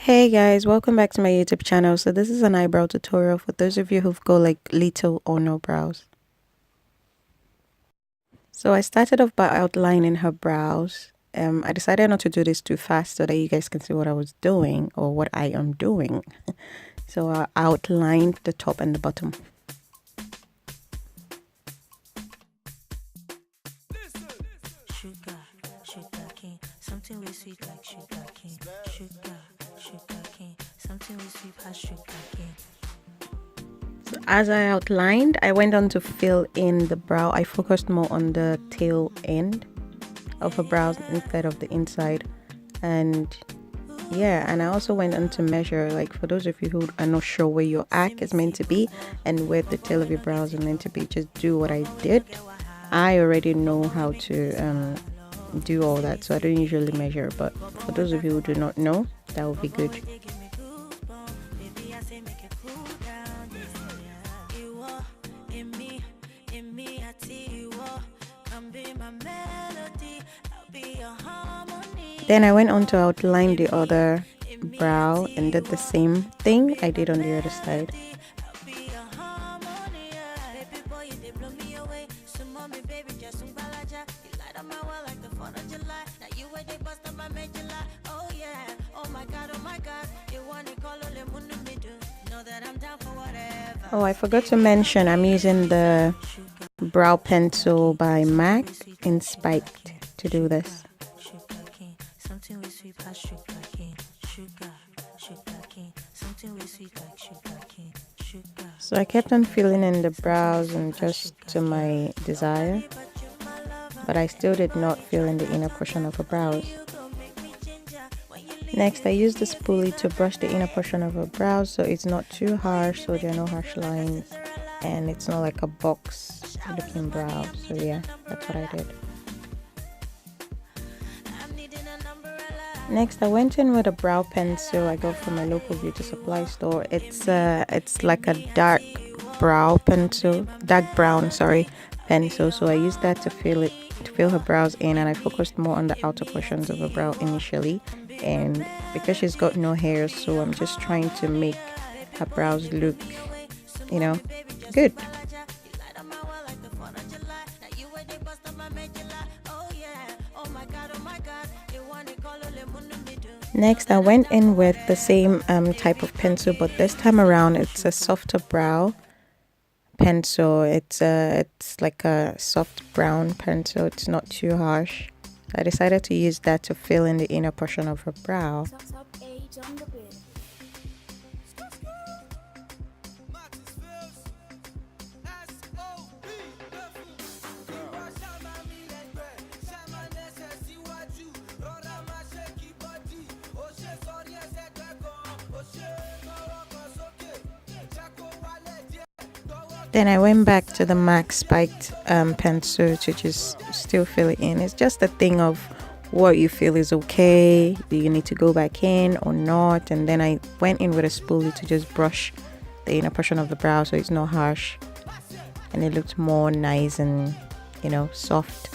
Hey guys, welcome back to my YouTube channel. So this is an eyebrow tutorial for those of you who've got like little or no brows. So I started off by outlining her brows. I decided not to do this too fast so that you guys can see what I was doing or what I am doing. So I outlined the top and the bottom. Sugar, sugar cane, something we sweet like sugar cane. Sugar, sugar cane, something we sweet as sugar cane. So as I outlined, I went on to fill in the brow. I focused more on the tail end of her brows instead of the inside. And yeah, and I also went on to measure, like for those of you who are not sure where your arc is meant to be and where the tail of your brows are meant to be, just do what I did. I already know how to do all that, so I don't usually measure, but for those of you who do not know, that would be good. Then I went on to outline the other brow and did the same thing I did on the other side. Oh, I forgot to mention I'm using the brow pencil by MAC in Spiked to do this. So I kept on filling in the brows and just to my desire, but I still did not fill in the inner portion of her brows. Next, I used the spoolie to brush the inner portion of her brows so it's not too harsh, so there are no harsh lines and it's not like a box looking brow. So yeah, that's what I did. Next, I went in with a brow pencil I got from my local beauty supply store. It's like a dark brown pencil. So I used that to fill her brows in, and I focused more on the outer portions of her brow initially. And because she's got no hair, so I'm just trying to make her brows look, you know, good. Next, I went in with the same type of pencil, but this time around it's a softer brow pencil. It's like a soft brown pencil. It's not too harsh. I decided to use that to fill in the inner portion of her brow. Then I went back to the MAC Spiked pencil to just still fill it in. It's just a thing of what you feel is okay. Do you need to go back in or not? And then I went in with a spoolie to just brush the inner portion of the brow so it's not harsh. And it looked more nice and, you know, soft.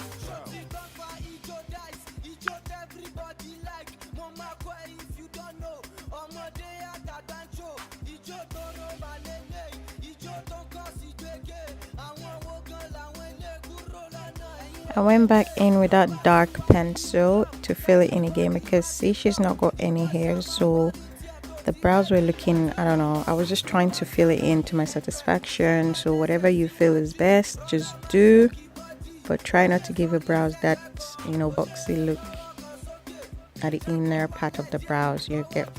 I went back in with that dark pencil to fill it in again because see, she's not got any hair, so the brows were looking, I don't know, I was just trying to fill it in to my satisfaction. So whatever you feel is best, just do, but try not to give your brows that, you know, boxy look at the inner part of the brows. You get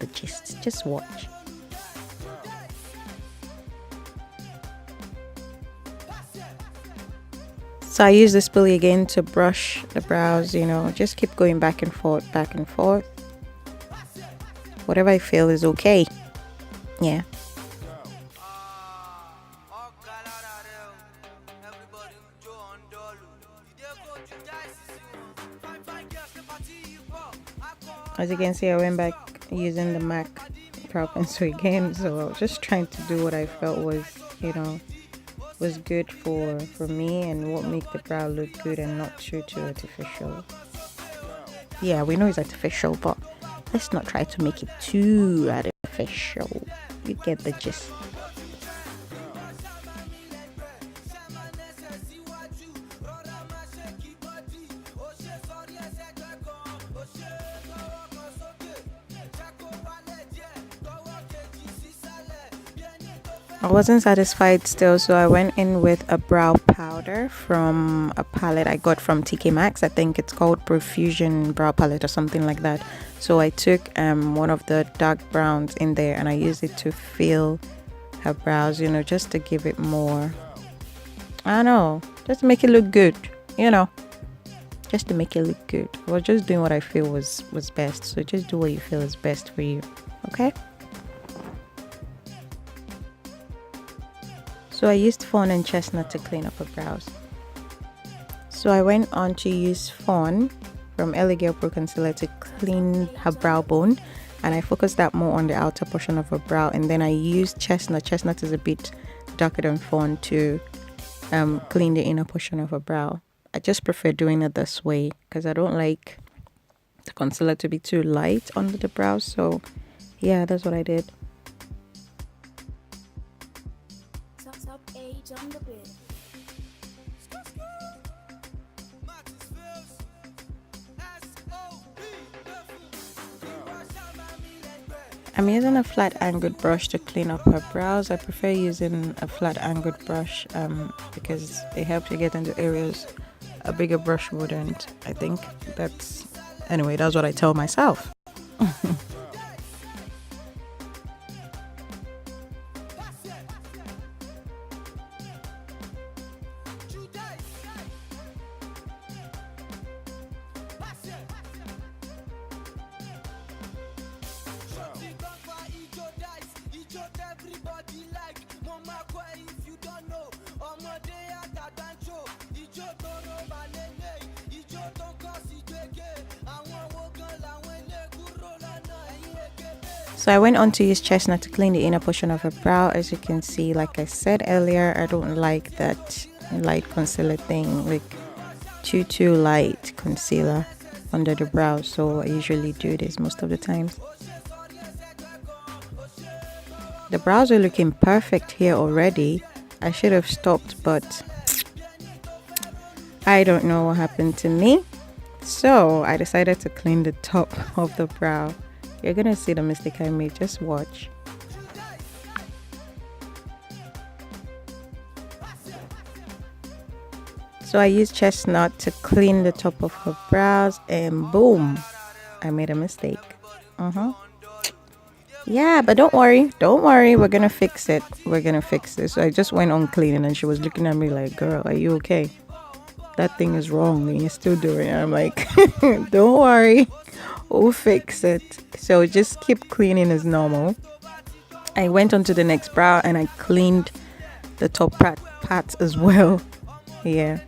the gist. Just watch. So I use the spoolie again to brush the brows, you know, just keep going back and forth. Whatever I feel is okay. Yeah. As you can see, I went back using the MAC brow pencil again, so I was just trying to do what I felt was, you know, was good for me and what make the brow look good and not too artificial. Yeah, we know it's artificial, but let's not try to make it too artificial. You get the gist. I wasn't satisfied still, so I went in with a brow powder from a palette I got from TK Maxx. I think it's called Profusion brow palette or something like that. So I took one of the dark browns in there and I used it to fill her brows, you know, just to give it more, I don't know, just to make it look good, you know, just to make it look good. I was just doing what I feel was best. So just do what you feel is best for you, okay? So I used Fawn and Chestnut to clean up her brows. So I went on to use Fawn from LA Girl Pro Concealer to clean her brow bone, and I focused that more on the outer portion of her brow. And then I used Chestnut. Chestnut is a bit darker than Fawn to clean the inner portion of her brow. I just prefer doing it this way because I don't like the concealer to be too light under the brows. So yeah, that's what I did. On the bed. I'm using a flat angled brush to clean up her brows. I prefer using a flat angled brush because it helps you get into areas a bigger brush wouldn't. I think that's what I tell myself. So I went on to use Chestnut to clean the inner portion of her brow. As you can see, like I said earlier, I don't like that light concealer thing, like too light concealer under the brow. So I usually do this most of the times. The brows are looking perfect here already. I should have stopped, but I don't know what happened to me. So I decided to clean the top of the brow. You're gonna see the mistake I made, just watch. So I used Chestnut to clean the top of her brows and boom, I made a mistake. Yeah, but don't worry, we're gonna fix it. So I just went on cleaning and she was looking at me like, girl, are you okay? That thing is wrong and you're still doing it. I'm like, don't worry, we'll fix it. So just keep cleaning as normal. I went on to the next brow and I cleaned the top parts as well. Yeah.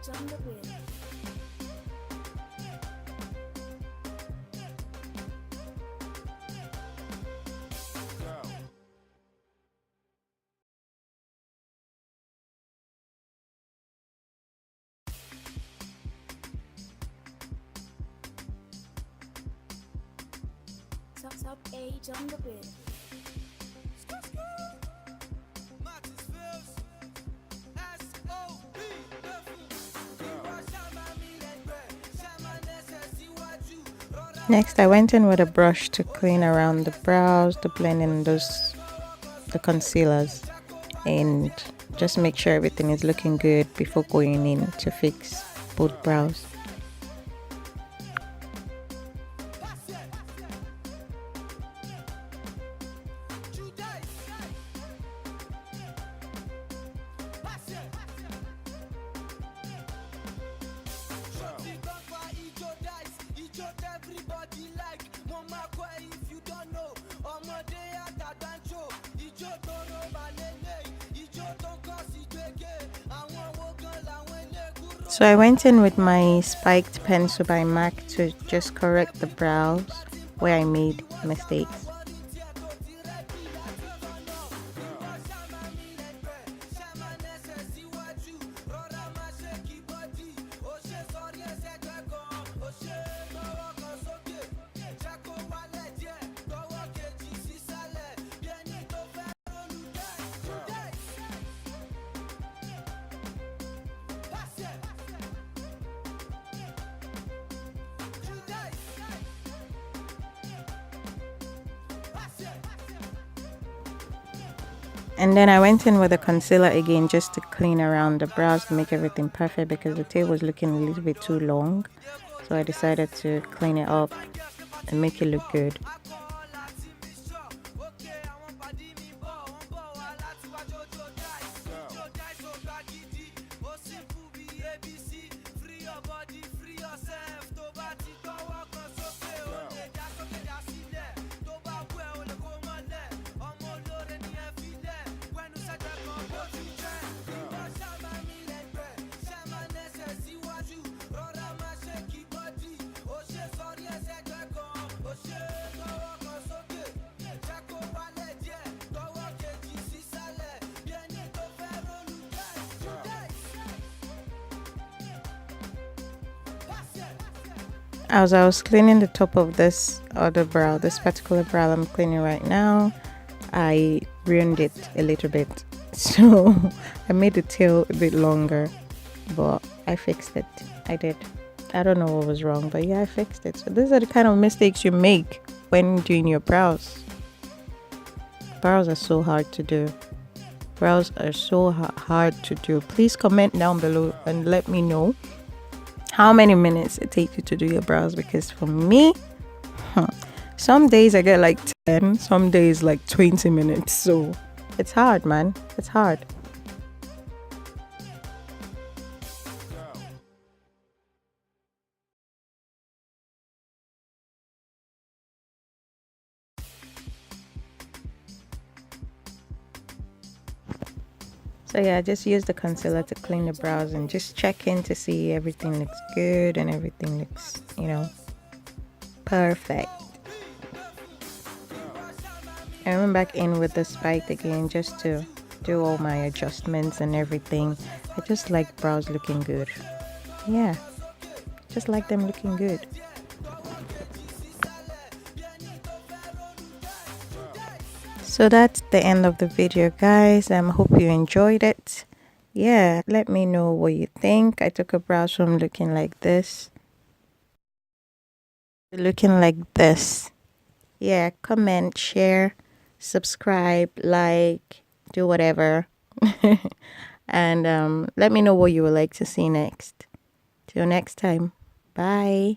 On the bed. Top age on the bed. Martinsfeels. Next, I went in with a brush to clean around the brows, to blend in those the concealers and just make sure everything is looking good before going in to fix both brows. So I went in with my spiked pencil by MAC to just correct the brows where I made mistakes. And then I went in with a concealer again just to clean around the brows to make everything perfect because the tail was looking a little bit too long. So I decided to clean it up and make it look good. As I was cleaning the top of this other brow, this particular brow I'm cleaning right now, I ruined it a little bit. So I made the tail a bit longer, but I fixed it. I did. I don't know what was wrong, but yeah, I fixed it. So these are the kind of mistakes you make when doing your brows. Brows are so hard to do. Brows are so hard to do. Please comment down below and let me know how many minutes it takes you to do your brows, because for me, some days I get like 10, some days like 20 minutes. So it's hard, man. It's hard. So yeah, just use the concealer to clean the brows and just check in to see everything looks good and everything looks, perfect. I went back in with the spike again just to do all my adjustments and everything. I just like brows looking good. Yeah, just like them looking good. So that's the end of the video, guys. Hope you enjoyed it. Yeah, let me know what you think. I took a brows from looking like this. Yeah, comment, share, subscribe, like, do whatever. And let me know what you would like to see next. Till next time. Bye.